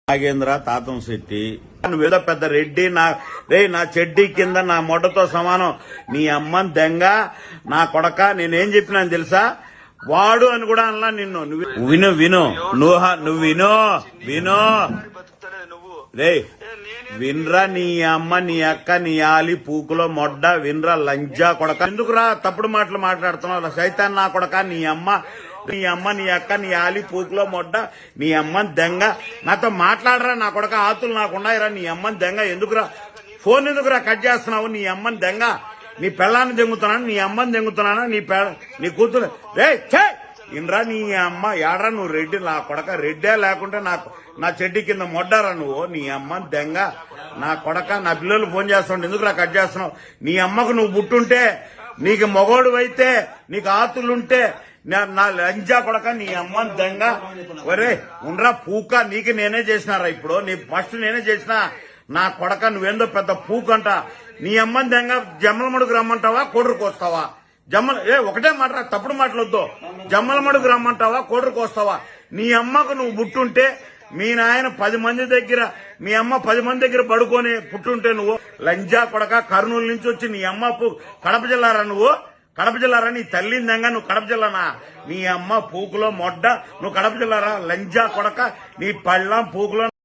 నాగేంద్ర తాతం శెట్టి నువ్వేదో పెద్ద రెడ్డి నా చెడ్డీ కింద నా మొట్టతో సమానం నీ అమ్మని దెంగ నా కొడక నేనేం చెప్పినాను తెలుసా వాడు అని కూడా అన్నా నిన్ను విను విను నువ్వు విను రే వినరా నీ అమ్మ నీ అక్క నీ ఆలి పూకులో మొడ్డ వినరా లంజా కొడక ఎందుకురా తప్పుడు మాటలు మాట్లాడుతున్నావు సైతాన్ నా కొడక నీ అమ్మ నీ అక్క నీ ఆలి పూకులో మొడ్డ నీ అమ్మని దెంగ నాతో మాట్లాడరా నా కొడక ఆతులు నాకున్నాయిరా నీ అమ్మని దెంగ ఎందుకురా ఫోన్ ఎందుకురా కట్ చేస్తున్నావు నీ అమ్మని దెంగ నీ పెళ్ళాన్ని దెంగుతున్నాను నీ అమ్మని దెంగుతున్నానా నీ కూతురు రే ఇన్రా నీ అమ్మ ఏడరా నువ్వు రెడ్డి నా కొడక రెడ్డే లేకుంటే నా చెడ్డి కింద మొడ్డారా నువ్వు నీ అమ్మని దెంగ నా కొడక నా పిల్లలు ఫోన్ చేస్తుంటే ఎందుకురా కట్ చేస్తున్నావు నీ అమ్మకు నువ్వు పుట్టుంటే నీకు మొగోడు అయితే నీకు ఆతులుంటే నా లంజా కొడక నీ అమ్మని దెంగ ఒరే ఉండ్రా పూక నీకు నేనే చేసినారా ఇప్పుడు నీ ఫస్ట్ నేనే చేసిన నా కొడక నువ్వేందో పెద్ద పూకంట నీ అమ్మని దెంగ జమ్మలమడుగు రమ్మంటావా కోడూరుకు వస్తావా ఒకటే మాట తప్పుడు మాటలొద్దు జమ్మలమడుగు రమ్మంటావా కోడూరుకు వస్తావా నీ అమ్మకు నువ్వు పుట్టుంటే మీ నాయన 10 మంది దగ్గర మీ అమ్మ 10 మంది దగ్గర పడుకొని పుట్టుంటే నువ్వు లంజా కొడక కర్నూలు నుంచి వచ్చి నీ అమ్మ కడప జిల్లారా నువ్వు కడప జిల్లారా నీ తల్లిందంగా నువ్వు కడప జిల్లానా నీ అమ్మ పూకులో మొడ్డ నువ్వు కడప జిల్లారా లంజా కొడక నీ పళ్ళం పూకులో